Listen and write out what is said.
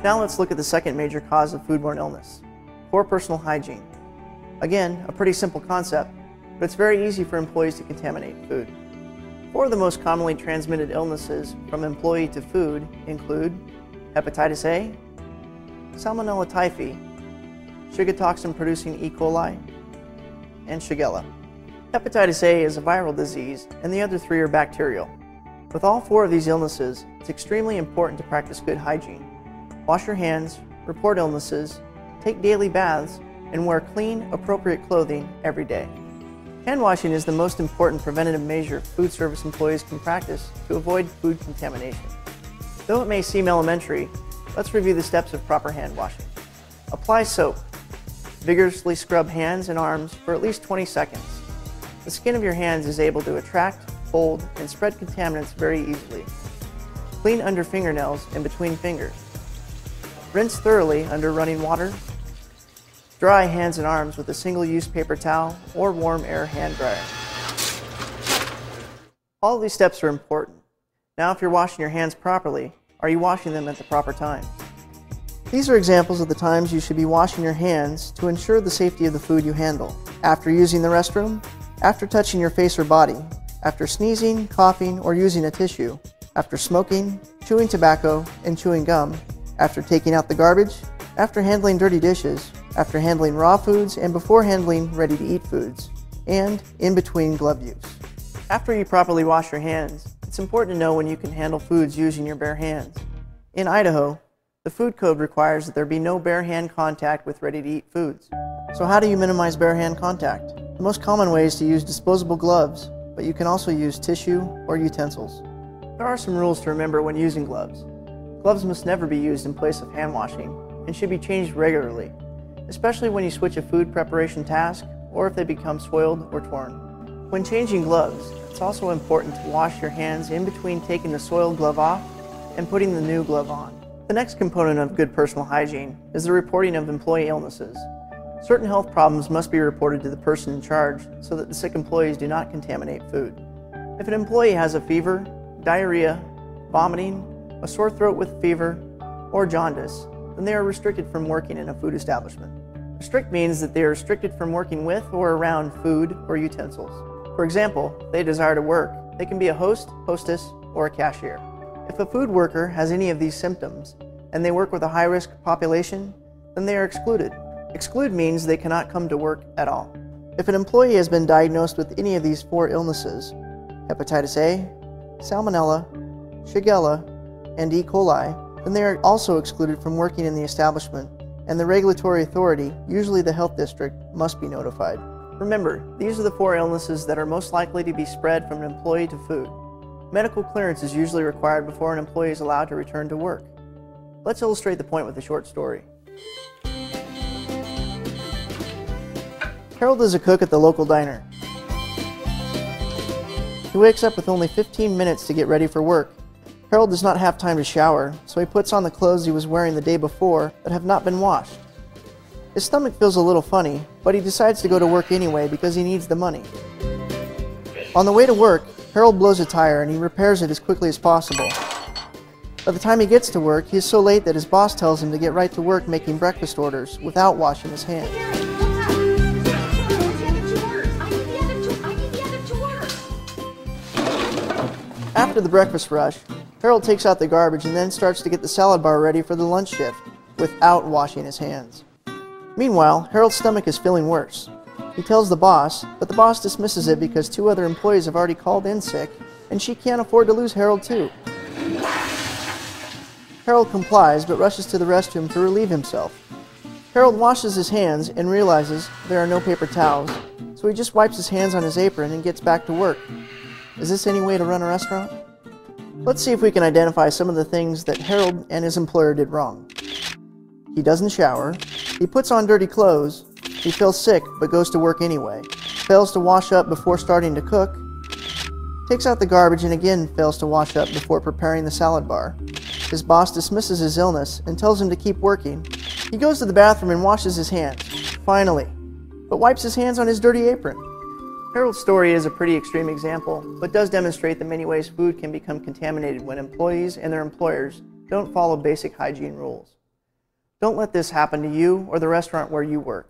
Now let's look at the second major cause of foodborne illness: poor personal hygiene. Again, a pretty simple concept, but it's very easy for employees to contaminate food. Four of the most commonly transmitted illnesses from employee to food include hepatitis A, Salmonella typhi, sugar toxin producing E. coli, and Shigella. Hepatitis A is a viral disease, and the other three are bacterial. With all four of these illnesses, it's extremely important to practice good hygiene. Wash your hands, report illnesses, take daily baths, and wear clean, appropriate clothing every day. Hand washing is the most important preventative measure food service employees can practice to avoid food contamination. Though it may seem elementary, let's review the steps of proper hand washing. Apply soap. Vigorously scrub hands and arms for at least 20 seconds. The skin of your hands is able to attract, hold, and spread contaminants very easily. Clean under fingernails and between fingers. Rinse thoroughly under running water. Dry hands and arms with a single-use paper towel or warm air hand dryer. All of these steps are important. Now, if you're washing your hands properly, are you washing them at the proper time? These are examples of the times you should be washing your hands to ensure the safety of the food you handle. After using the restroom, after touching your face or body, after sneezing, coughing, or using a tissue, after smoking, chewing tobacco, and chewing gum, after taking out the garbage, after handling dirty dishes, after handling raw foods, and before handling ready-to-eat foods, and in between glove use. After you properly wash your hands, it's important to know when you can handle foods using your bare hands. In Idaho, the food code requires that there be no bare hand contact with ready-to-eat foods. So how do you minimize bare hand contact? The most common way is to use disposable gloves, but you can also use tissue or utensils. There are some rules to remember when using gloves. Gloves must never be used in place of hand washing and should be changed regularly, especially when you switch a food preparation task or if they become soiled or torn. When changing gloves, it's also important to wash your hands in between taking the soiled glove off and putting the new glove on. The next component of good personal hygiene is the reporting of employee illnesses. Certain health problems must be reported to the person in charge so that the sick employees do not contaminate food. If an employee has a fever, diarrhea, vomiting, a sore throat with fever, or jaundice, then they are restricted from working in a food establishment. Restrict means that they are restricted from working with or around food or utensils. For example, if they desire to work, they can be a host, hostess, or a cashier. If a food worker has any of these symptoms and they work with a high-risk population, then they are excluded. Exclude means they cannot come to work at all. If an employee has been diagnosed with any of these four illnesses, hepatitis A, Salmonella, Shigella, and E. coli, then they are also excluded from working in the establishment, and the regulatory authority, usually the health district, must be notified. Remember, these are the four illnesses that are most likely to be spread from an employee to food. Medical clearance is usually required before an employee is allowed to return to work. Let's illustrate the point with a short story. Harold is a cook at the local diner. He wakes up with only 15 minutes to get ready for work. Harold does not have time to shower, so he puts on the clothes he was wearing the day before that have not been washed. His stomach feels a little funny, but he decides to go to work anyway because he needs the money. On the way to work, Harold blows a tire and he repairs it as quickly as possible. By the time he gets to work, he is so late that his boss tells him to get right to work making breakfast orders without washing his hands. After the breakfast rush, Harold takes out the garbage and then starts to get the salad bar ready for the lunch shift without washing his hands. Meanwhile, Harold's stomach is feeling worse. He tells the boss, but the boss dismisses it because two other employees have already called in sick and she can't afford to lose Harold too. Harold complies but rushes to the restroom to relieve himself. Harold washes his hands and realizes there are no paper towels, so he just wipes his hands on his apron and gets back to work. Is this any way to run a restaurant? Let's see if we can identify some of the things that Harold and his employer did wrong. He doesn't shower, he puts on dirty clothes, he feels sick but goes to work anyway, fails to wash up before starting to cook, takes out the garbage and again fails to wash up before preparing the salad bar. His boss dismisses his illness and tells him to keep working. He goes to the bathroom and washes his hands, finally, but wipes his hands on his dirty apron. Harold's story is a pretty extreme example, but does demonstrate the many ways food can become contaminated when employees and their employers don't follow basic hygiene rules. Don't let this happen to you or the restaurant where you work.